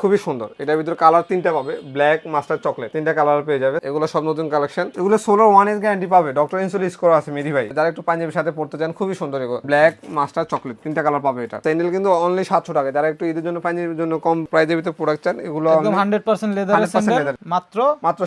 খুবই সুন্দর। এটার ভিতরে কালার তিনটা পাবে, ব্ল্যাক, মাস্টার, চকলেট, তিনটা কালার পেয়ে যাবে। এগুলো সব নতুন কালেকশন। এগুলো 16 1 ইয়ার গ্যারান্টি পাবে, ডক্টর ইনসুল স্কোর আছে মেধি ভাই। যারা একটু পাঞ্জাবির সাথে পড়তে চান খুবই সুন্দর। এগুলো ব্ল্যাক, মাস্টার, চকলেট, তিনটা কালার পাবে। এটা স্যান্ডেল কিন্তু অনলি 700 টাকা। যারা একটু ঈদের জন্য পাঞ্জাবির জন্য কম প্রাইসের ভিতরে প্রোডাক্ট চান, এগুলো একদম 100% লেদারের স্যান্ডেল মাত্র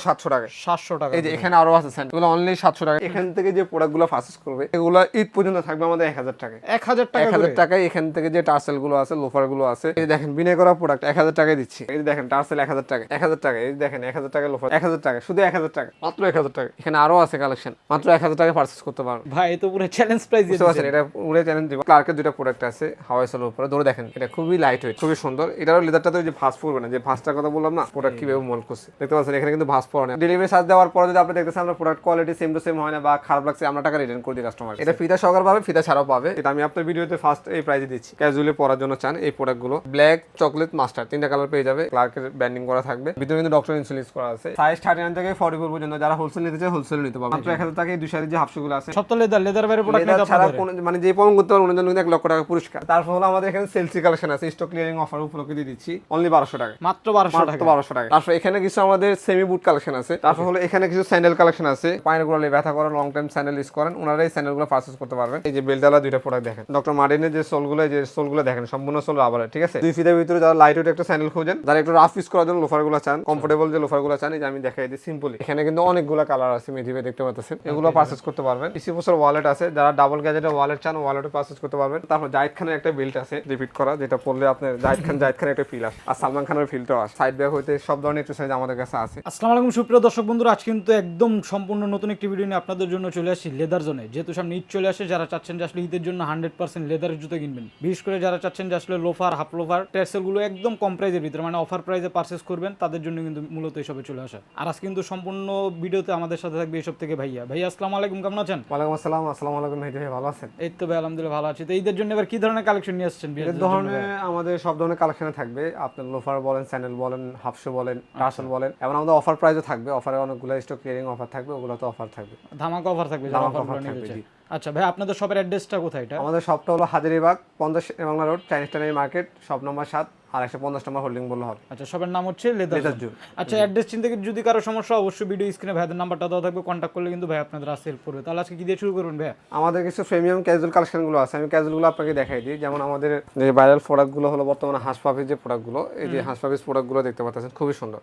700 টাকা। 700 টাকা। এই যে এখানে আরো আছে স্যান্ডেল, এগুলো অনলি 700 টাকা। এখান থেকে যে প্রোডাক্টগুলো পারচেজ করবে এগুলো ঈদ পর্যন্ত থাকবে আমাদের 1000 টাকায়। 1000 টাকা 1000 টাকায় এখান থেকে যে টার্সেল গুলো আছে, লোফার গুলো আছে, এই দেখেন বিনয় করা প্রোডাক্ট 1000 টাকায় দিচ্ছি। এই দেখেন টার্সেল 1000 টাকা, 1000 টাকা। এই দেখেন 1000 টাকা লোফার, 1000 টাকা, শুধু 1000 টাকা, মাত্র 1000 টাকা। এখানে আরো আছে কালেকশন, মাত্র 1000 টাকায় পারচেজ করতে পারবেন। ভাই এ তো পুরো চ্যালেঞ্জ প্রাইস বুঝতে পারছেন? এটা পুরো চ্যালেঞ্জ দিব। ক্লার্কের দুটো প্রোডাক্ট আছে হাওয়াই সোলের উপরে, ধরে দেখেন এটা খুবই লাইট ওয়েট, খুবই সুন্দর। এটারও লেদারটাতে যে ভাঁজ পড়বে না, যে ভাঁজটার কথা বললাম না, প্রোডাক্ট কিভাবে মল করছে দেখতে পাচ্ছেন। এখানে কিন্তু ভাঁজ পড়ে না। ডেলিভারি চার্জ দেওয়ার পরে যদি আপনি দেখতেছেন আমরা product quality same to same হয় না বা খারাপ লাগছে, আমরা টাকা রিটার্ন করে দিই কাস্টমার। এটা ফিতা সহকারে পাবে, ফিতা ছাড়াও পাবে। এটা আমি আপনার ভিডিওতে ফার্স্ট এই প্রাইসে দিচ্ছি। ক্যাজুয়ালি পরার জন্য চান এই প্রোডাক্টগুলো, ব্ল্যাক, চকলেট, মাস্টার, তিনটা কালার পেয়ে যাবে। ক্লার্কের ব্যান্ডিং করা থাকবে, ভিতরে কিন্তু ডক্টর ইনসুলিন্স করা আছে। সাইজ 39 থেকে 44 পর্যন্ত। যারা হোলসেল নিতে চায় হোলসেল নিতে পারবে। মাত্র 1000 টাকায় দুই সাইজের যে হাফশুগুলো আছে সব তো লেদার বাইরে প্রোডাক্ট লেদার ছাড়া কোন মানে যে প্রমাণ করতে পারবে ওনার জন্য 1 লক্ষ টাকা পুরস্কার। তারপর হলো আমাদের এখানে সেলসি কালেকশন আছে, স্টক ক্লিয়ারিং অফার উপলক্ষে দিয়ে দিচ্ছি অনলি 1200 টাকা, মাত্র 1200 টাকা। 1200 টাকা। তারপর এখানে কিছু আমাদের সেমি বুট কালেকশন আছে। তারপর হলো এখানে কিছু স্যান্ডেল কালেকশন আছে। পায়ের গোড়ালে ব্যথা করেন, লং টাইম স্যান্ডেল ইউজ করেন, ওনারা এই স্যান্ডেলগুলো পারচেজ করতে পারবেন। এই যে বেলডালা দুইটা প্রোডাক্ট দেখেন, ডক্টর মার্টিনের যে সোলগুলো, যে সোলগুলো দেখেন সম্পূর্ণ সোল রাবারের, ঠিক আছে। দুই ফিটের ভিতরে যারা লাইট ওয়েট একটা স্যান্ডেল খোঁজেন, যারা একটু রাফ ইউজ করার জন্য লোফারগুলো চান, কমফোর্টেবল যে লোফারগুলো চান, এই যে আমি দেখাই দিই সিম্পলি। এখানে কিন্তু অনেকগুলো কালার আছে মেধিবে দেখতে পাচ্ছেন, এগুলো পারচেজ করতে পারবেন। 20 বছর ওয়ালেট আছে, যারা ডাবল গ্যাজেটের ওয়ালেট চান ওয়ালেটও পারচেজ করতে পারবেন। তারপর জাহিদ খানের একটা বেল্ট আছে রিপিট করা, যেটা পরলে আপনার জাহিদ খানের একটা ফিল আসে, আর সালমান খানের ফিলটাও আসে। সাইড ব্যাগ হইতে সব ধরনের এক্সেসরিজ আমাদের কাছে আছে। আসসালামু আলাইকুম সুপ্রিয় দর্শক বন্ধুরা, আজ কিন্তু একদম সম্পূর্ণ নতুন একটি ভিডিও নিয়ে আপনাদের জন্য চলে আসি লেদার জোনে। যেহেতু সামনে ঈদ চলে আসে, যারা চাচ্ছেন যে আসলে ঈদের জন্য 100% লেদারের জুতো কিনবেন, বিশেষ করে যারা চাচ্ছেন যে আসলে লোফার, হাফ লোফার, টেরসেলগুলো একদম কম প্রাইসের ভিতরে মানে অফার প্রাইসে পারচেজ করবেন, তাদের জন্য কিন্তু মূলত এসবে চলে আসা। আর আজ কিন্তু সম্পূর্ণ ভিডিওতে আমাদের সাথে থাকবে এসব থেকে ভাইয়া। আসসালামু আলাইকুম, কেমন আছেন? ওয়ালাইকুম আসসালাম। আসসালামু আলাইকুম মেহেদী ভাই, ভালো আছেন? এই তো ভাই আলহামদুলিল্লাহ ভালো আছি। তো ঈদের জন্য এবার কি ধরনের কালেকশন নিয়ে আসছেন? এই ধরনের আমাদের সব ধরনের কালেকশন থাকবে। আপনার লোফার বলেন, স্যান্ডেল বলেন, হাফ শু বলেন, টার্সেল বলেন, এবং আমাদের অফার প্রাইসও থাকবে। অফারে অনেকগুলো স্টক ক্লিয়ারিং অফার থাকবে, ওগুলো তো অফার থাকবে, ধামাকা অফার থাকবে, ধামাকা অফার থাকবে। আচ্ছা ভাই, আপনাদের শপের অ্যাড্রেসটা কোথায়? এটা আমাদের শপটা হলো Hazaribagh 50 Bangla road, Chinese town market, shop number 7 আর 150 নম্বর হোল্ডিং বললে হবে। আচ্ছা, শপের নাম হচ্ছে লেদার জোন। আচ্ছা, অ্যাড্রেস চিনতে যদি কারো সমস্যা, অবশ্যই ভিডিও স্ক্রিনে ভাইদের নাম্বারটা দেওয়া থাকবে, কন্ট্যাক্ট করলে কিন্তু ভাই আপনাদের আসতে হেল্প করবে। তাহলে আজকে কি দিয়ে শুরু করবেন ভাই? আমাদের কিছু প্রিমিয়াম ক্যাজুয়াল কালেকশনগুলো আছে, আমি ক্যাজুয়ালগুলো আপনাকে দেখাই দিই। যেমন আমাদের যে ভাইরাল প্রোডাক্টগুলো হলো বর্তমানে হাঁস পাপির যে প্রোডাক্টগুলো, এই যে হাঁস পাপির প্রোডাক্টগুলো দেখতে পাচ্ছেন, খুবই সুন্দর।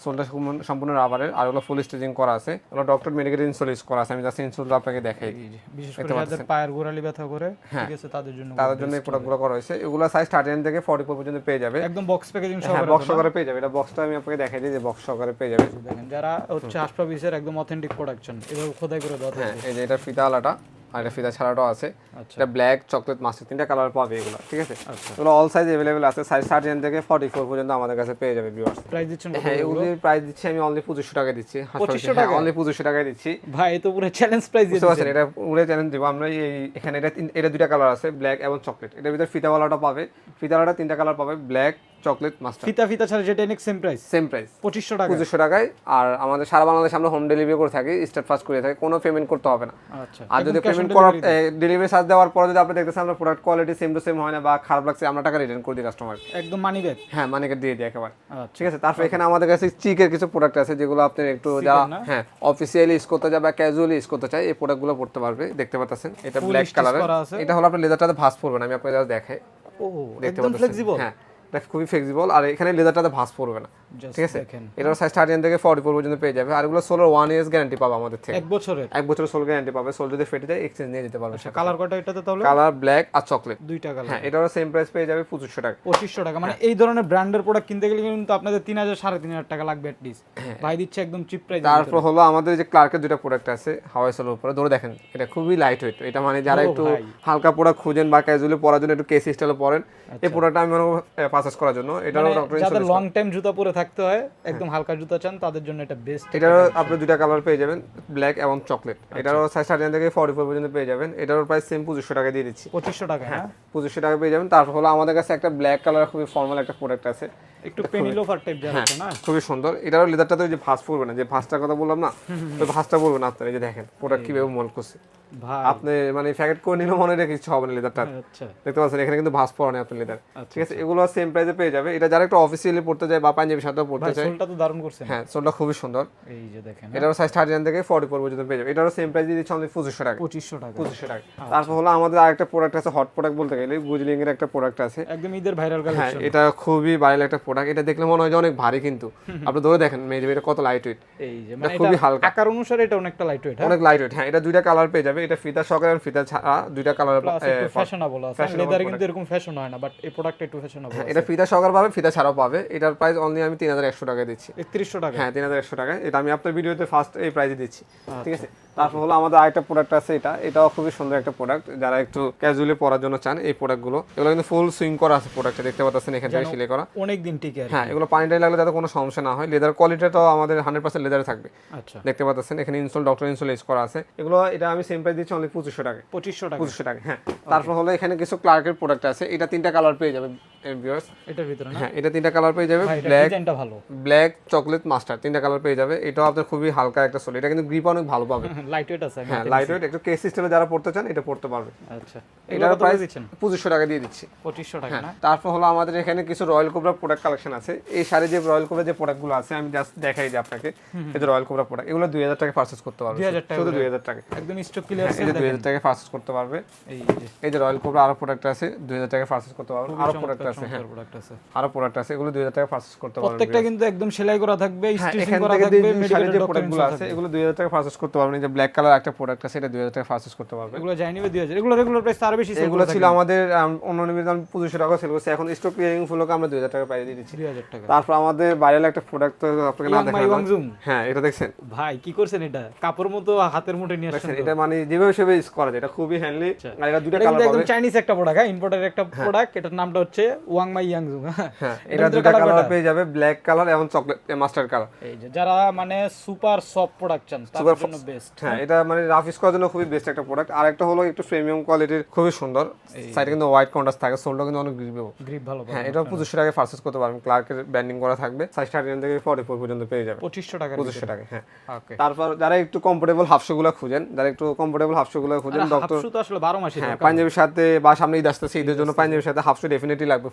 সোলটা সম্পূর্ণ রাবারের, আর ওগুলো ফুল স্টিচিং করা আছে, ওগুলো ডক্টর মেডিকেল ইনসোল ইউজ করা আছে। আমি জাস্ট ইনসোলটা আপনাকে দেখাই দিই। বিশেষ করে যাদের পায়ের গোড়ালি ব্যথা করে, ঠিক আছে, তাদের জন্য এই প্রোডাক্টগুলো করা হয়েছে। এগুলো সাইজ 39 থেকে 44 পর্যন্ত পেয়ে যাবে, একদম বক্স প্যাকেজিং সহ। হ্যাঁ, বক্স সহকারে পেয়ে যাবে। এটা বক্সটা আমি আপনাকে দেখাই দিই, যে বক্স সহকারে পেয়ে যাবে। দেখেন, যারা হচ্ছে হাসপাবিসের একদম অথেন্টিক প্রোডাকশন এভাবে খোদাই করে দেওয়া। হ্যাঁ, এই যে এটা ফিতা আলাটা, আর এটা ফিতা ছাড়াটাও আছে। এটা ব্ল্যাক, চকলেট, মাস্টার, তিনটা কালার পাবে এগুলো, ঠিক আছে। এগুলো অল সাইজ अवेलेबल আছে, সাইজ 39 থেকে 44 পর্যন্ত আমাদের কাছে পেয়ে যাবে ভিউয়ার্স। প্রাইস দিচ্ছেন? হ্যাঁ, এগুলোর প্রাইস দিচ্ছি আমি অনলি 2500 টাকা দিচ্ছি। 2500 টাকা? অনলি 2500 টাকায় দিচ্ছি ভাই এ তো পুরো চ্যালেঞ্জ প্রাইস বুঝতে পারছেন? এটা পুরো চ্যালেঞ্জ দিব আমরা। এই এখানে এটা দুইটা কালার আছে, ব্ল্যাক এবং চকলেট। এটার ভিতরে ফিতাওয়ালাটা পাবে, ফিতাওয়ালাটা তিনটা কালার পাবে, ব্ল্যাক, চকলেট, মাস্টার। ফিতা ছাড়া যেটা নেক্সট সেম প্রাইস 2500 টাকা। 2500 টাকায়। আর আমাদের সারা বাংলাদেশে আমরা হোম ডেলিভারি করে থাকি, স্টার্ট ফাস্ট করে থাকি, কোনো পেমেন্ট করতে হবে না। আচ্ছা, আর যদি পেমেন্ট করা ডেলিভারি চার্জ দেওয়ার পরে যদি আপনি দেখতেছেন আমরা product quality same to same হয় না বা খারাপ লাগছে, আমরা টাকা রিটার্ন করে দিই কাস্টমার, একদম মানি ব্যাক। হ্যাঁ, মানি ব্যাক দিয়ে দিই একেবারে, ঠিক আছে। তারপর এখানে আমাদের কাছে চিকের কিছু প্রোডাক্ট আছে, যেগুলো আপনি একটু যারা হ্যাঁ অফিসিয়ালি ইউজ করতে চায় বা ক্যাজুয়ালি ইউজ করতে চায়, এই প্রোডাক্টগুলো পড়তে পারবে। দেখতে পাচ্ছেন এটা ব্ল্যাক কালারের, এটা হলো আপনার লেদারটাতে ভাঁজ পড়বে না, আমি আপনাকে জাস্ট দেখাই। ও একদম ফ্লেক্সিবল। হ্যাঁ, এটা খুবই ফ্লেক্সিবল, আর এখানে লেদারটাতে ভাঁজ পড়বে না, ঠিক আছে। এটার সাইজ 39 থেকে 44 পর্যন্ত পেয়ে যাবে। আর এগুলো সোলার 1 ইয়ার্স গ্যারান্টি পাবে আমাদের থেকে, 1 বছরের সোল গ্যারান্টি পাবে। সোল যদি ফেটে যায় এক্সচেঞ্জ নিয়ে যেতে পারবে। কালার কয়টা এটাতে তাহলে? কালার ব্ল্যাক আর চকলেট, দুইটা কালার। হ্যাঁ, এটারও সেম প্রাইস পেয়ে যাবে 2500 টাকা। 2500 টাকা মানে এই ধরনের ব্র্যান্ডের প্রোডাক্ট কিনতে গেলে কিন্তু আপনাদের 3000 3500 টাকা লাগবে এট লিস্ট। ভাই দিচ্ছে একদম চিপ প্রাইস। তারপর হলো আমাদের যে ক্লার্কের দুটো প্রোডাক্ট আছে হাওয়াই সোলের উপরে, ধরে দেখেন এটা খুবই লাইট ওয়েট। এটা মানে যারা একটু হালকা প্রোডাক্ট খুঁজেন বা ক্যাজুয়ালি পরার জন্য, একটু কেসি স্টাইলে পরেন, এই প্রোডাক্টটা আমি মনে পারচেজ করার জন্য। এটারও ডক্টর যাদের লং টাইম জুতা পরে থাকতে হয়, একদম হালকা জুতা চান, তাদের জন্য এটা বেস্ট। এটারও আপনি দুইটা কালার পেয়ে যাবেন, ব্ল্যাক এবং চকলেট। এটারও সাইজ 39 থেকে 44 পর্যন্ত পেয়ে যাবেন। এটারও প্রাইস সেম 2500 টাকা দিয়ে দিচ্ছি। 2500 টাকা, হ্যাঁ 2500 টাকা পেয়ে যাবেন। তারপর হলো আমাদের কাছে একটা ব্ল্যাক কালার খুবই ফর্মাল একটা প্রোডাক্ট আছে, একটু পেনি লোফার টাইপ যারা হ্যাঁ আছে না খুবই সুন্দর। এটারও লেদারটা তো ওই যে ভাঁজ পড়বে না, যে ভাঁজটার কথা বললাম না, ওই ভাঁজটা পড়বে না আপনার। এই যে দেখেন প্রোডাক্ট কিভাবে মল করছে, ভাই আপনি মানে প্যাকেট করে নিলে মনে রেখে কিছু হবে না লেদারটা। আচ্ছা দেখতে পাচ্ছেন এখানে কিন্তু ভাঁজ পড়া নেই আপনার লেদার, ঠিক আছে। এগুলো সেম প্রাইসে পেয়ে যাবে। এটা যারা একটু অফিসিয়ালি পড়তে যায় বা পাঞ্জাবি সাথেও পড়তে ভাই চায়, সোলটা তো দারুণ করছেন হ্যাঁ সোলটা খুবই সুন্দর। এই যে দেখেন এটারও সাইজ 39 থেকে 44 পর্যন্ত পেয়ে যাবে। এটারও সেম প্রাইস দিয়ে দিচ্ছি আমাদের 2500 টাকা। 2500 টাকা 2500 টাকা। তারপর হলো আমাদের আরেকটা প্রোডাক্ট আছে, হট প্রোডাক্ট বলতে গেলে গুজলিং এর একটা প্রোডাক্ট আছে। একদম ঈদের ভাইরাল হ্যাঁ কালেকশন এটা খুবই ভাইরাল একটা প্রোডাক্ট। এটা দেখলে মনে হয় যে অনেক ভারী, কিন্তু আপনি ধরে দেখেন মেজে এটা কত লাইট ওয়েট, এই যে এটা মানে খুবই এটা হালকা। আকার অনুসারে এটা অনেকটা লাইট ওয়েট অনেক লাইট ওয়েট। হ্যাঁ এটা দুইটা কালার পেয়ে যাবে, এটা ফিতা সহকারে এবং ফিতা ছাড়া দুইটা কালার। প্লাস একটু ফ্যাশনেবল আছে। লেদারে কিন্তু এরকম ফ্যাশন হয় না, বাট এই প্রোডাক্টটা একটু ফ্যাশনেবল আছে। এটা ফিতা সহকারে পাবে, ফিতা ছাড়াও পাবে। এটার প্রাইস অনলি আমি 3100 টাকা দিচ্ছি। 3100 টাকা হ্যাঁ 3100 টাকা। এটা আমি আপনার ভিডিওতে ফার্স্ট এই প্রাইসে দিচ্ছি, ঠিক আছে। তারপর হলো আমাদের আরেকটা প্রোডাক্ট আছে, এটাও খুবই সুন্দর একটা প্রোডাক্ট। যারা একটু ক্যাজুয়ালি পরার জন্য চান এই প্রোডাক্টগুলো, এগুলো কিন্তু ফুল সুইং করা আছে প্রোডাক্টটা, দেখতে পাচ্ছেন এখান থেকে সেলাই করা। অনেক দিন টিকে আর কি। হ্যাঁ এগুলো পানিটাই লাগলে যাতে কোনো সমস্যা না হয়। লেদার কোয়ালিটিটাও আমাদের 100% লেদারে থাকবে, আচ্ছা দেখতে পাচ্ছেন এখানে ইনসোল ডক্টর ইনসোল ইউজ করা আছে। এগুলো এটা আমি সেম প্রাইস দিচ্ছি অনলি 2500 টাকা। 2500 টাকা 2500 টাকা হ্যাঁ। তারপর হলো এখানে কিছু ক্লার্কের প্রোডাক্ট আছে। এটা তিনটা কালার পেয়ে যাবে ভিউয়ার্স। এটার ভিতরে না হ্যাঁ এটা তিনটা কালার পেয়ে যাবে, ভাই এটা ব্ল্যাক, ডিজাইনটা ভালো ব্ল্যাক, চকলেট, মাস্টার্ড, তিনটা কালার পেয়ে যাবে। এটাও আপনার খুবই হালকা একটা সোল। এটা কিন্তু গ্রিপ অনেক ভালো পাবে। লাইট ওয়েট আছে হ্যাঁ লাইট ওয়েট, একটু কেস সিস্টেমে যারা পড়তে চান এটা পড়তে পারবে। আচ্ছা এটার এটার প্রাইস দিচ্ছেন 2500 টাকা দিয়ে দিচ্ছি। 2500 টাকা হ্যাঁ না তারপর হলো আমাদের এখানে কিছু রয়্যাল কোবরা প্রোডাক্ট কালেকশন আছে। এই শাড়ি যে রয়্যাল কোবরা যে প্রোডাক্টগুলো আছে আমি জাস্ট দেখাই যে আপনাকে, এই যে রয়্যাল কোবরা প্রোডাক্ট, এগুলো 2000 টাকা পারচেজ করতে পারবে, 2000 টাকা শুধু 2000 টাকা। একদম স্টক ক্লিয়ার এই যে 2000 টাকা পারচেজ করতে পারবে। এই যে এই যে রয়্যাল কোবরা আরো প্রোডাক্ট আছে 2000 টাকা পারচেজ করতে পারবে। আরো প্রোডাক্ট আছে, হ্যাঁ প্রোডাক্ট আছে আরো প্রোডাক্ট আছে, এগুলো 2000 টাকা পারচেজ করতে পারবে। প্রত্যেকটা কিন্তু একদম সেলাই করা থাকবে, হ্যাঁ, স্টিচিং এখান করা থেকে থাকবে, যে শাড়ির মেডিকেল যে ডক্টর প্রোডাক্টগুলো আছে এগুলো 2000 টাকা পারচেজ করতে পারবেন। এই যে ব্ল্যাক কালার একটা প্রোডাক্ট আছে, এটা 2000 টাকা পারচেজ করতে পারবে। এগুলো যাই নিবে 2000, এগুলো রেগুলার প্রাইস আরো বেশি সেল এগুলো ছিল আমাদের অন্য নিবেদন 2500 টাকা সেল করছে, এখন স্টক ক্লিয়ারিং ফুলকে আমরা 2000 টাকা প্রাইস দিয়ে দিচ্ছি। 2000 টাকা। তারপর আমাদের ভাইরাল একটা প্রোডাক্ট তো আপনাকে না দেখালাম। ওয়াংজুং হ্যাঁ এটা দেখছেন ভাই কি করছেন, এটা কাপড় মতো হাতের মুঠে নিয়ে আসছেন। দেখছেন, এটা মানে যেভাবে সেভাবে ইউজ করা যায়, এটা খুবই হ্যান্ডলি। আর এটা দুটো এটা কালার কিন্তু একদম পাবে। চাইনিজ একটা প্রোডাক্ট, হ্যাঁ ইম্পোর্টেড একটা প্রোডাক্ট। এটার নামটা হচ্ছে ওয়াংমাই ইয়াংজুং। হ্যাঁ এটা দুটো কালার পেয়ে যাবে, ব্ল্যাক কালার এবং চকলেট মাস্টার্ড কালার। এই যে যারা মানে সুপার সফট প্রোডাক্ট চান তাদের জন্য বেস্ট। হ্যাঁ এটা মানে রাফ ইউজ করার জন্য খুবই বেস্ট একটা প্রোডাক্ট। আর একটা হলো একটু প্রিমিয়াম কোয়ালিটির, খুবই সুন্দর। সাইডে কিন্তু হোয়াইট কন্ট্রাস্ট থাকে, সোলটা কিন্তু অনেক গ্রিপেবল। গ্রিপ ভালো হ্যাঁ এটাও 2500 টাকায় পারচেজ করতে পারবেন। ক্লার্কের ব্যান্ডিং করা থাকবে, সাইজ 39 থেকে 44 পর্যন্ত পেয়ে যাবে 2500 টাকা 2500 টাকা। হ্যাঁ ওকে। তারপর যারা একটু কমফোর্টেবল হাফশোগুলো খুঁজেন, ডক্টর হাফশু তো আসলে 12 মাসই হ্যাঁ পাঞ্জাবির সাথে বা সামনে ঈদ আসতেছে, ঈদের জন্য পাঞ্জাবির সাথে হাফশু ডেফিনেটলি লাগবে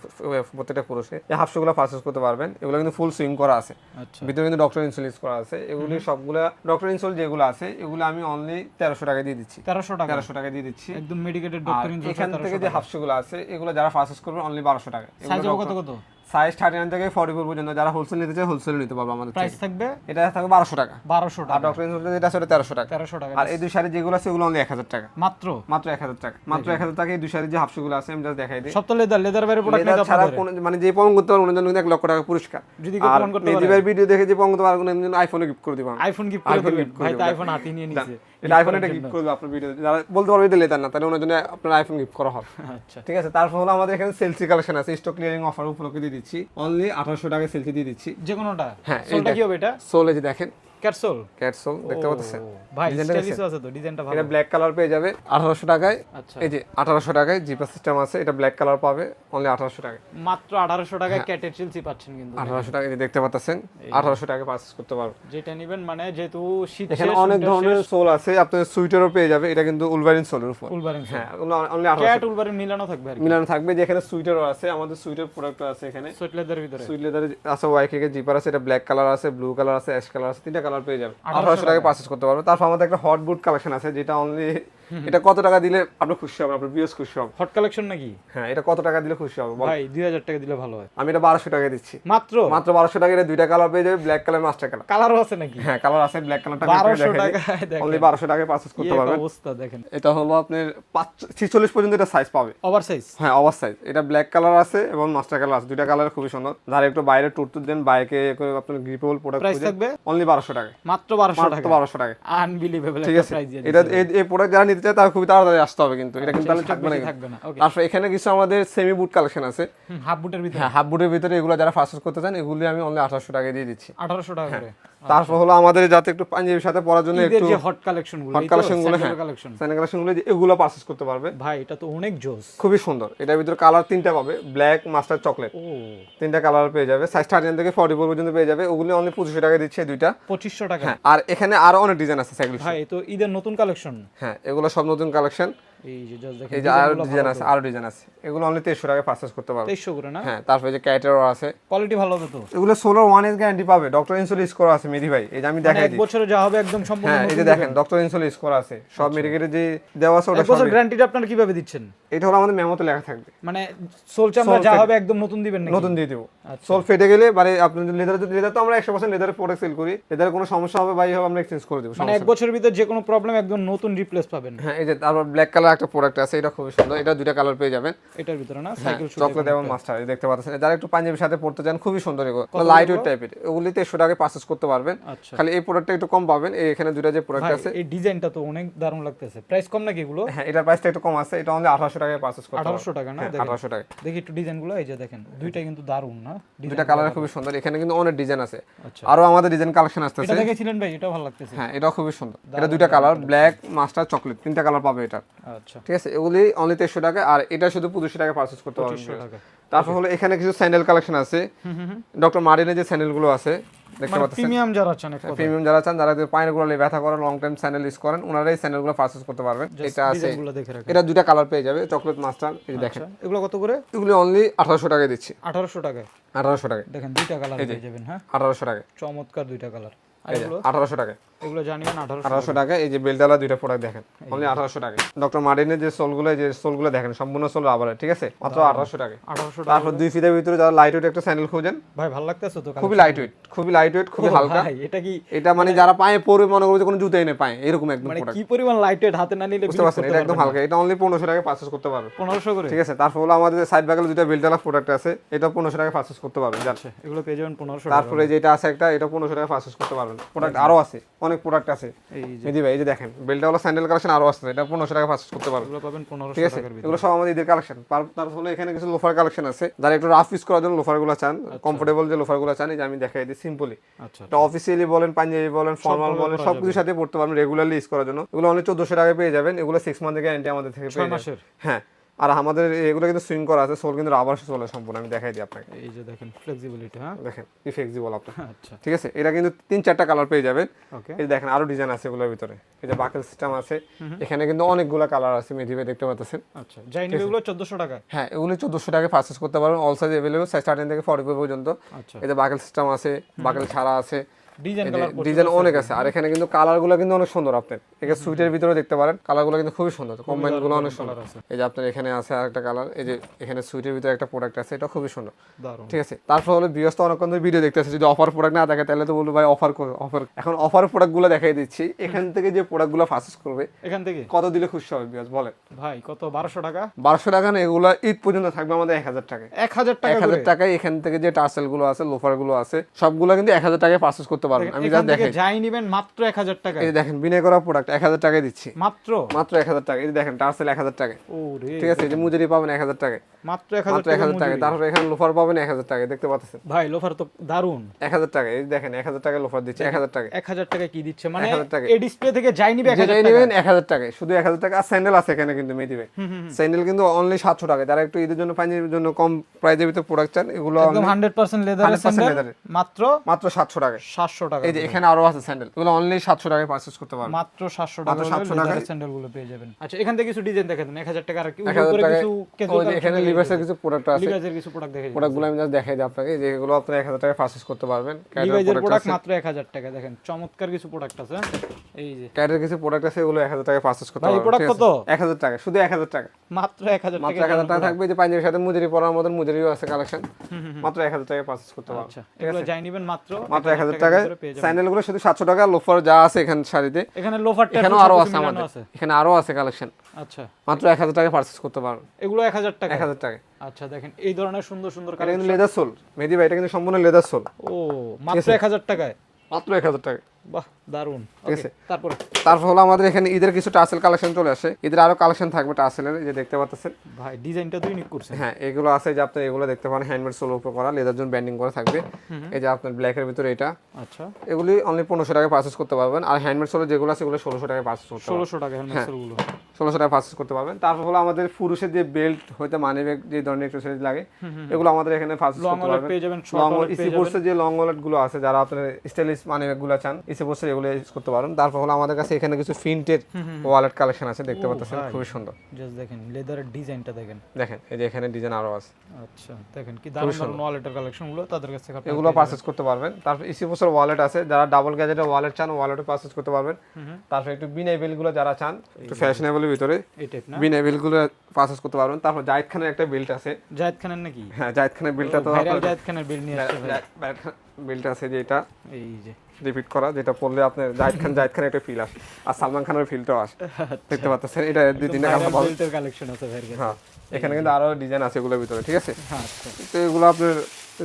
প্রত্যেকটা পুরুষে। এই হাফশুগুলো পারচেজ করতে পারবেন। এগুলো কিন্তু ফুল সুইং করা আছে, আচ্ছা ভিতরে কিন্তু ডক্টর ইনসোল ইউজ করা আছে। এগুলি সবগুলো ডক্টর ইনসোল যেগুলো আছে এগুলো আমি অনলি 1300 টাকা দিয়ে দিচ্ছি। 1300 টাকা 1300 টাকা দিয়ে দিচ্ছি। একদম মেডিকেটেড আর ডক্টর ইনজুরি। এখান থেকে যে হাফশুগুলো আছে এগুলো যারা পারচেজ করবে অনলি 1200 টাকা। সাইজ কত কত? সাইজ 39 থেকে 44 পর্যন্ত। যারা হোলসেল নিতে চায় হোলসেল নিতে পারবে আমাদের প্রাইস থেকে। থাকবে এটা থাকবে 1200 টাকা। 1200 আর টাকা। ডক্টর ইনসোল যেটা আছে ওটা 1300 টাকা। 1300 টাকা। আর এই দুই শাড়ি যেগুলো আছে ওগুলো অনলি 1000 টাকা মাত্র মাত্র 1000 টাকা। মাত্র 1000 টাকা এই দুই শাড়ি যে হাফশুগুলো আছে আমি জাস্ট দেখাই দিই। সব তো লেদার বাইরে প্রোডাক্ট লেদার না ছাড়া আপনাদের। কোন মানে যে প্রমাণ করতে পারবে ওনার জন্য 1 লক্ষ টাকা পুরস্কার। যদি কেউ আর প্রমাণ করতে পারে মেজিবার ভিডিও দেখে যে প্রমাণ করতে পারবে ওনার জন্য আইফোনে গিফট করে দিব। আইফোন গিফট করে দিবেন। ভাই তো আইফোন হাতে নিয়ে নিছে। এটা আইফোনে একটা গিফট করবে আপনার ভিডিও। যারা বলতে পারবে এটা লেদার না, তাহলে ওনার জন্য আপনার আইফোন গিফট করা হবে। আচ্ছা ঠিক আছে। তারপর হলো আমাদের এখানে সেলসি কালেকশন আছে, স্টক ক্লিয়ারিং অফার উপলক্ষে দিয়ে দিচ্ছি অনলি 1800 টাকা সেলসি দিয়ে দিচ্ছি। যে কোনোটা? হ্যাঁ সোলটা কি হবে এটা? সোল এই যে দেখেন ক্যাটসোল। ক্যাটসোল দেখতে পাচ্ছেন ভাই ডিজাইনটা স্টাইলিশ আছে তো, ডিজাইনটা ভালো। এটা ব্ল্যাক কালার পেয়ে যাবে 1800 টাকায়। আচ্ছা এই যে 1800 টাকায় জিপার সিস্টেম আছে, এটা ব্ল্যাক কালার পাবে অনলি 1800 টাকায়। মাত্র 1800 টাকায় ক্যাটের চিলসি পাচ্ছেন কিন্তু। 1800 টাকা এই যে দেখতে পাচ্ছেন 1800 টাকা পারচেজ করতে পারবে। যেটা নেবেন মানে যেহেতু শীত এখানে অনেক ধরনের সোল আছে, আপনার সুইটারও পেয়ে যাবে। এটা কিন্তু উলভারিন সোলের উপর। উলভারিন হ্যাঁ অনলি ক্যাট 1800 উলভারিন মিলানো থাকবে আর কি। মিলানো থাকবে। যে এখানে সুইটারও আছে, আমাদের সুইটার প্রোডাক্ট আছে এখানে। সুইট লেদার ভিতরে সুইট লেদার আছে, ওয়াইকে জিপার আছে, এটা ব্ল্যাক কালার আছে, ব্লু কালার আছে, অ্যাশ কালার আছে, তিনটা কালার পেয়ে যাবে। 1800 টাকা পারচেজ করতে পারবে। তারপর আমাদের একটা হট বুট কালেকশন আছে যেটা অনলি, এটা কত টাকা দিলে আপনি খুশি হবেন, আপনার বিয়স খুশি হবে? হট কালেকশন নাকি? হ্যাঁ এটা কত টাকা দিলে খুশি হবে বল? ভাই 2000 টাকা দিলে ভালো হয়। আমি এটা 1200 টাকা দিচ্ছি। মাত্র মাত্র 1200 টাকা। এটা দুইটা কালার পেয়ে যাবে, ব্ল্যাক কালার মাস্টার কালার। কালারও আছে নাকি? হ্যাঁ কালার আছে, ব্ল্যাক কালারটা 1200 টাকায় দেখেন। অনলি 1200 টাকায় পারচেজ করতে কি পারবেন। অবস্থা দেখেন। এটা হলো আপনার 46 পর্যন্ত এটা সাইজ পাবে। Over size. হ্যাঁ ওভার সাইজ। এটা ব্ল্যাক কালার আছে এবং মাস্টার কালার আছে, দুইটা কালার খুবই সুন্দর। যারা একটু বাইরে ট্যুর দেন, বাইকে করে আপনার গ্রিপেবল প্রোডাক্ট প্রাইস থাকবে অনলি 1200 টাকা। মাত্র 1200 টাকা। মাত্র 1200 টাকা। আনবিলিভেবল ঠিক একটা আছে। প্রাইস দিয়ে এটা এই প্রোডাক্ট যারা নিতে চায় তারা খুবই তাড়াতাড়ি আসতে হবে, কিন্তু এটা কিন্তু তাহলে থাকবে না। থাকবে না। ওকে। তারপর এখানে কিছু আমাদের সেমি বুট কালেকশন আছে। হাফ বুটের ভিতরে হ্যাঁ হাফ বুটের ভিতরে এগুলো যারা পারচেজ করতে চান এগুলি আমি অনলি 1800 টাকা দিয়ে দিচ্ছি। 1800 টাকা করে। তারপর হলো আমাদের যাতে একটু পাঞ্জাবির সাথে পরার জন্য ঈদের একটু যে হট কালেকশন গুলো হট কালেকশন গুলো, হ্যাঁ কালেকশন স্যান্ডেল কালেকশন গুলো এগুলো পারচেজ করতে পারবে। ভাই এটা তো অনেক জোস। খুবই সুন্দর। এটার ভিতরে কালার তিনটা পাবে, ব্ল্যাক, মাস্টার্ড, চকলেট, ও তিনটা কালার পেয়ে যাবে। সাইজ 13 থেকে 44 পর্যন্ত পেয়ে যাবে। ওগুলো অনলি 2500 টাকা দিচ্ছে দুইটা। 2500 টাকা। হ্যাঁ, আর এখানে আরো অনেক ডিজাইন আছে সাইকেল। ভাই তো ঈদের নতুন কালেকশন। হ্যাঁ, এগুলো সব নতুন কালেকশন। এই যে জাস্ট দেখেন, এই যে আরো ডিজাইন আছে, আরো ডিজাইন আছে। এগুলো অনলি 2300 টাকায় পারচেজ করতে পারবে। 2300 করে না? হ্যাঁ, তারপরে যে ক্যাটারও আছে। কোয়ালিটি ভালো হবে তো? এগুলো সোলার 1 এর গ্যারান্টি পাবে, ডক্টর ইনসুল স্কোর আছে মেদি ভাই। এই যে আমি দেখাই এক দিই। বছরে যা হবে একদম সম্পূর্ণ হ্যাঁ, এই যে দেখেন ডক্টর ইনসুল স্কোর আছে। সব মেডিকেলে যে দেওয়া আছে ওটা এক বছর গ্যারান্টিটা আপনারা কিভাবে দিচ্ছেন? এটা হলো আমাদের মেমোতে লেখা থাকবে। মানে সোল চামড়া যা হবে একদম নতুন দিবেন নাকি? নতুন দিয়ে দিব। সোল ফেটে গেলে মানে আপনি লেদার তো আমরা 100% লেদারের প্রোডাক্ট সেল করি। লেদারের কোনো সমস্যা হবে ভাই হবে আমরা এক্সচেঞ্জ করে দেব। মানে এক বছরের ভিতর যে কোনো প্রবলেম একদম নতুন রিপ্লেস পাবেন। হ্যাঁ, এই যে তারপর ব্ল্যাক কালার একটা প্রোডাক্ট আছে, এটা খুবই সুন্দর। এটা দুইটা কালার পেয়ে যাবেন এটার ভিতরে না? সাইকেল শু চকলেট এবং মাস্টার, এই দেখতে পাচ্ছেন। যারা একটু পাঞ্জাবির সাথে পড়তে চান খুবই সুন্দর। এগুলো লাইট ওয়েট টাইপের, ওগুলিতে 100 টাকায় পারচেজ করতে পারবেন। আচ্ছা, খালি এই প্রোডাক্টটা একটু কম পাবেন। এখানে দুইটা যে প্রোডাক্ট ভাই আছে, এই ডিজাইনটা তো অনেক দারুণ লাগতেছে। প্রাইস কম নাকি এগুলো? হ্যাঁ এটার প্রাইসটা একটু কম আছে। এটা অনলি 1800 টাকায় পারচেজ করতে পারবেন। 1800 টাকা না? দেখেন 1800 টাকা। দেখি একটু ডিজাইনগুলো। এই যে দেখেন দুইটাই কিন্তু দারুণ না? দুইটা কালার খুবই সুন্দর। এখানে কিন্তু অনেক ডিজাইন আছে। আচ্ছা, আরো আমাদের ডিজাইন কালেকশন আসতেছে। এটা দেখেছিলেন ভাই? এটা ভালো লাগতেছে। হ্যাঁ, এটাও খুবই সুন্দর। এটা দুইটা কালার, ব্ল্যাক, মাস্টার, চকলেট, তিনটা কালার পাবে এটা। আচ্ছা, ঠিক আছে, এগুলি অনলি 2300 টাকা। আর এটা শুধু 2500 টাকায় পারচেজ করতে 2500 পারবেন। টাকা। তারপর হলো এখানে কিছু স্যান্ডেল কালেকশন আছে। ডক্টর মার্টিনের যে স্যান্ডেলগুলো আছে দেখতে মানে পাচ্ছেন। প্রিমিয়াম যারা চান, এক কথা প্রিমিয়াম যারা চান, যারা পায়ের গোড়ালি ব্যথা করেন, লং টাইম স্যান্ডেল ইউজ করেন, ওনারাই স্যান্ডেলগুলো পারচেজ করতে পারবেন। এটা আছে, ডিজাইনগুলো দেখে রাখেন। এটা দুইটা কালার পেয়ে যাবে, চকলেট, মাস্টার। এই যে দেখেন, আচ্ছা, এগুলো কত করে? এগুলো অনলি 1800 টাকায় দিচ্ছি। 1800 টাকায় 1800 টাকায় দেখেন দুইটা কালার পেয়ে যাবেন। হ্যাঁ, 1800 টাকায়, চমৎকার দুইটা কালার। আর এই যে এগুলো 1800 টাকায়, এগুলো জানিবেন 1800 1800 টাকায়। এই যে বেলডালা দুইটা প্রোডাক্ট দেখেন, অনলি 1800 টাকায়। ডক্টর মার্টিনের যে সোলগুলো, যে সোলগুলো দেখেন সম্পূর্ণ সোল রাবারের, ঠিক আছে, মাত্র 1800 টাকায়। 1800 টাকা। তারপর দুই ফিটের ভিতরে যারা লাইট ওয়েট একটা স্যান্ডেল খোঁজেন, ভাই ভালো লাগতেছে তো? খুবই লাইট ওয়েট, খুবই লাইট ওয়েট, খুবই হালকা। ভাই এটা কি এটা মানে যারা পায়ে পরে মনে করবে যে কোনো জুতো এনে পায়, এরকম একদম মানে প্রোডাক্ট। কি পরিমাণ লাইট ওয়েট, হাতে না নিলে বুঝতে পারছেন? এটা একদম হালকা। এটা অনলি 1500 টাকায় পারচেজ করতে পারবে। 1500 করে? ঠিক আছে। তারপর হলো আমাদের সাইড ব্যাগের দুটো বেলডালা প্রোডাক্ট আছে, এটা 1500 টাকায় পারচেজ করতে পারবেন। আচ্ছা, এগুলো পেয়ে যাবেন 1500 টাকা। তারপরে যেটা আছে একটা, এটা 1500 টাকায় পারচেজ করতে পারবেন। প্রোডাক্ট আরো আছে, অনেক প্রোডাক্ট আছে। এই যে মেদি ভাই, এই যে দেখেন বেলডালা স্যান্ডেল কালেকশন আরো আছে, এটা 1500 টাকায় পারচেজ করতে পারবেন। এগুলো পাবেন 1500 ঠিক আছে, টাকার ভিতরে। এগুলো সব আমাদের ঈদের কালেকশন। তারপর হলো এখানে কিছু লোফার কালেকশন আছে, যারা একটু রাফ ইউজ করার জন্য লোফারগুলো চান, কমফোর্টেবল যে লোফারগুলো চান, এই যে আমি দেখাই দিই সিম্পলি। আচ্ছা, এটা অফিসিয়ালি বলেন, পাঞ্জাবি বলেন, ফর্মাল বলেন, সবকিছুর সাথে পড়তে পারবেন, রেগুলারলি ইউজ করার জন্য। এগুলো অনলি 1400 টাকায় পেয়ে যাবেন। এগুলো 6 মান্থের গ্যারান্টি আমাদের থেকে পেয়ে 6 যাবেন। মাসের? হ্যাঁ, আর আমাদের এগুলো কিন্তু সুইং করা আছে, সোল কিন্তু রাবার সোল সম্পূর্ণ। আমি দেখাই দিই আপনাকে, এই যে দেখেন ফ্লেক্সিবিলিটি। হ্যাঁ, দেখেন কি ফ্লেক্সিবল আপনার। আচ্ছা, ঠিক আছে, এটা কিন্তু 3-4টা কালার পেয়ে যাবেন। ওকে। এই যে দেখেন আরো ডিজাইন আছে এগুলোর ভিতরে। এই যে বাকেল সিস্টেম আছে, এখানে কিন্তু অনেকগুলো কালার আছে মেধি ভাই, দেখতে পাচ্ছেন। আচ্ছা, যাই নিবে এগুলো 1400 টাকা? হ্যাঁ, এগুলো 1400 টাকায় পারচেজ করতে পারবেন। অল সাইজ अवेलेबल, সাইজ 13 থেকে 44 পর্যন্ত। আচ্ছা, এই যে বাকেল সিস্টেম আছে, বাকেল ছাড়া আছে, ডিজাইন কালার ডিজাইন অনেক আছে। আর এখানে কিন্তু কালারগুলো কিন্তু অনেক সুন্দর। আপনার এখানে সুইটের ভিতরে দেখতে পারেন, কালারগুলো কিন্তু খুবই সুন্দর, কম্বাইনগুলো অনেক সুন্দর আছে। এই যে আপনার এখানে আছে আরেকটা কালার, এই যে এখানে সুইটের ভিতরে একটা প্রোডাক্ট আছে, এটা খুবই সুন্দর। দারুণ। ঠিক আছে। তারপর হলো বিয়স্ত অনেকক্ষণ ধরে ভিডিও দেখতেছে, যদি অফার প্রোডাক্ট না দেখে তাহলে তো বলবো ভাই অফার করো, অফার। এখন অফার প্রোডাক্টগুলো দেখাই দিচ্ছি। এখান থেকে যে প্রোডাক্টগুলো পারচেজ করবে, এখান থেকে কত দিলে খুশি হবে বিয়স বলেন? ভাই কত? 1200 টাকা? 1200 টাকা না, এগুলো ঈদ পর্যন্ত থাকবে আমাদের 1000 টাকায়। 1000 টাকা? 1000 টাকায় এখান থেকে যে টার্সেলগুলো আছে, লোফারগুলো আছে, সবগুলো কিন্তু 1000 টাকায় পারচেজ করতে পারবেন। আমি যা দেখাই, যাই নিবেন মাত্র 1000 টাকা। এই যে দেখেন বিনয় করা প্রোডাক্ট 1000 টাকায় দিচ্ছি, মাত্র মাত্র 1000 টাকা। এই যে দেখেন টার্সেল 1000 টাকায়। ওরে, ঠিক আছে, এই যে মুজুরি পাবেন 1000 টাকায়, মাত্র 1000 মাত্র টাকা 1000 টাকায়। তারপরে এখানে লোফার পাবেন 1000 টাকায়, দেখতে পাচ্ছেন ভাই লোফার তো দারুন। 1000 টাকায়। এই যে দেখেন 1000 টাকায় লোফার দিচ্ছে, 1000 টাকায়। 1000 টাকা কি দিচ্ছে? মানে 1000 টাকা। এই ডিসপ্লে থেকে যাই নিবে 1000 যেটাই টাকা? নেবেন 1000 টাকায়, শুধু 1000 টাকা। আর স্যান্ডেল আছে এখানে কিন্তু মেদি ভাই, স্যান্ডেল কিন্তু অনলি 700 টাকায়। যারা একটু ঈদের জন্য পাঞ্জাবির জন্য কম প্রাইজের ভিতরে প্রোডাক্ট চান, এগুলো একদম 100% লেদারের 100% স্যান্ডেল লেদারের। মাত্র মাত্র 700 টাকায়। 700 টাকা। এই যে এখানে আরো আছে স্যান্ডেল, এগুলো অনলি 700 টাকায় পারচেজ করতে পারবেন। মাত্র 700 টাকা মাত্র 700 টাকায় টাকায় স্যান্ডেল গুলো পেয়ে যাবেন। আচ্ছা, এখান থেকে কিছু ডিজাইন দেখে দেন। 1000 টাকা আর কি 1000 উপরে টাকায়। কিছু ওই যে এখানে লিভার্সের কিছু প্রোডাক্ট আছে, লিভাইজের কিছু প্রোডাক্ট দেখে দিন। প্রোডাক্টগুলো আমি জাস্ট দেখাই দিই আপনাকে, যেগুলো আপনি 1000 টাকায় পারচেজ করতে পারবেন। লিভাইজের প্রোডাক্ট মাত্র 1000 টাকা। দেখেন চমৎকার কিছু প্রোডাক্ট আছে। এই যে ক্যাটের কিছু প্রোডাক্ট আছে, এগুলো 1000 টাকায় পারচেজ করতে ভাই, পারবেন। প্রোডাক্ট কত? 1000 টাকা, শুধু 1000 টাকা, মাত্র 1000 মাত্র টাকা। 1000 টাকা থাকবে। যে পাঞ্জাবির সাথে মুজুরি পরার মতন মুজুরিও আছে কালেকশন, মাত্র 1000 টাকায় পারচেজ করতে পারবেন। আচ্ছা, এগুলো যাই নিবেন মাত্র মাত্র 1000 টাকায়। স্যান্ডেলগুলো শুধু 700 টাকা, লোফার যা আছে এখানে শাড়িতে, এখানে লোফার এখানেও আরো আছে আমাদের, এখানে আরো আছে কালেকশন। আচ্ছা, মাত্র 1000 টাকায় পারচেজ করতে পারবেন, এগুলো 1000 টাকা। 1000 টাকায়। আচ্ছা, দেখেন এই ধরনের সুন্দর সুন্দর এটা কিন্তু লেদার সোল মেদি ভাই, এটা কিন্তু সম্পূর্ণ লেদার সোল। ও মাত্র 1000 টাকায়। মাত্র 1000 টাকায়। বাহ দারুন। ঠিক আছে। তারপরে তারপর হলো আমাদের এখানে ঈদের কিছু টাসেল কালেকশন চলে আসে, ঈদের আরো কালেকশন থাকবে টাসেলের, যে দেখতে পাচ্ছেন। ভাই ডিজাইনটা তো ইউনিক করছেন। হ্যাঁ এগুলো আছে যে আপনি এগুলো দেখতে পারেন, হ্যান্ডমেড সোল উপর করা, লেদার জন্য ব্যান্ডিং করা থাকবে। এই যে আপনার ব্ল্যাকের ভিতরে এটা, আচ্ছা এগুলি অনলি 1500 টাকায় পারচেজ করতে পারবেন। আর হ্যান্ডমেড সোল যেগুলো আছে এগুলো 1600 টাকায় পারচেজ করতে পারবেন। 1600 টাকা হেলমেট গুলো। 1600 টাকা পারচেজ করতে পারবেন। তারপর হলো আমাদের পুরুষের যে বেল্ট হইতে মানি ব্যাগ যে ধরনের অ্যাকসেসরিজ লাগে এগুলো আমাদের এখানে পারচেজ লং করতে ওয়ালেট পারবেন। পেয়ে যাবেন, শর্ট লং ওয়ালেট ইসি পেয়ে যাবেন। ফোর্সের যে লং ওয়ালেট গুলো আছে, যারা আপনার স্টাইলিশ মানি ব্যাগ গুলো চান ইসি ফোর্সের, এগুলো ইউজ করতে পারেন। তারপর হলো আমাদের কাছে এখানে কিছু ফিন্টেড ওয়ালেট কালেকশন আছে, দেখতে পাচ্ছেন খুবই সুন্দর। জাস্ট দেখেন লেদারের ডিজাইনটা দেখেন। দেখেন এই যে এখানে ডিজাইন আরো আছে, আচ্ছা দেখেন কি দারুণ দারুণ ওয়ালেটের কালেকশন গুলো তাদের কাছ থেকে আপনারা এগুলো পারচেজ করতে পারবেন। তারপর ইসি ফোর্সের ওয়ালেট আছে, যারা ডাবল গ্যাজেটের ওয়ালেট চান ওয়ালেটও পারচেজ করতে পারবেন। তারপর একটু বিনাইবেল গুলো যারা চান একটু ফ্যাশনেবলের ভিতরে এই টাইপ না, বিনাইবেল গুলো পারচেজ করতে পারবেন। তারপর জাহিদ খানের একটা বেল্ট আছে, জায়েদ খানের নাকি? হ্যাঁ জাহিদ খানের বেল্টটা তো ভাইরাল জায়েদ খানের বিল নিয়ে আসছে ভাই। বেল্ট আছে যে এটা এই যে রিপিট করা, যেটা পরলে আপনার জাহিদ খানের একটা ফিল আসে, আর সালমান খানের ফিলটাও আসে, দেখতে পাচ্ছেন। এটা দুই তিনটা কালার পাবেন। বেল্টের কালেকশন আছে ভাইয়ের কাছে। হ্যাঁ এখানে কিন্তু আরো ডিজাইন আছে এগুলোর ভিতরে, ঠিক আছে। হ্যাঁ আচ্ছা তো এগুলো আপনার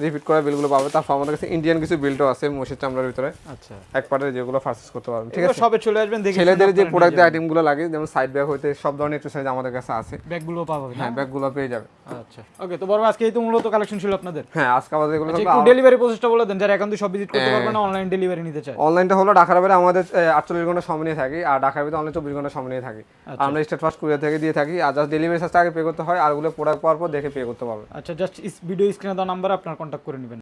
রিপিট করা বিলগুলো পাবে। তারপর আমাদের কাছে ইন্ডিয়ান কিছু বিল্টও আছে মহিষের চামড়ার ভিতরে, আচ্ছা এক পার্টের, যেগুলো পারচেজ করতে পারবেন, ঠিক এগুলো আছে। সবে চলে আসবেন দেখে ছেলেদের যে প্রোডাক্টের আইটেমগুলো লাগে, যেমন সাইড ব্যাগ হইতে সব ধরনের এক্সেসরিজ আমাদের কাছে আছে। ব্যাগগুলো পাবেন। হ্যাঁ ব্যাগগুলো পেয়ে যাবে। আচ্ছা ওকে, তো বড় আজকে এই তো মূলত কালেকশন ছিল আপনাদের। হ্যাঁ আজকে আমাদের এগুলো আচ্ছা একটু ডেলিভারি প্রসেসটা বলে দেন, যারা এখন তো সব ভিজিট করতে হ্যাঁ। পারবে না, অনলাইন ডেলিভারি নিতে চায়। অনলাইনটা হলো ঢাকার বাইরে আমাদের 48 ঘন্টা সময় নিয়ে থাকি, আর ঢাকার ভিতরে অনলাইন 24 ঘন্টা সময় নিয়ে থাকি। আচ্ছা। আমরা স্টেট ফার্স্ট কুরিয়ার থেকে দিয়ে থাকি, আর জাস্ট ডেলিভারি চার্জটা আগে পে করতে হয়, আর ওগুলো প্রোডাক্ট পাওয়ার পর দেখে পে করতে পারবে। আচ্ছা জাস্ট ভিডিও স্ক্রিনে দেওয়া নাম্বারে আপনারা কন্ট্যাক্ট করে নেবেন।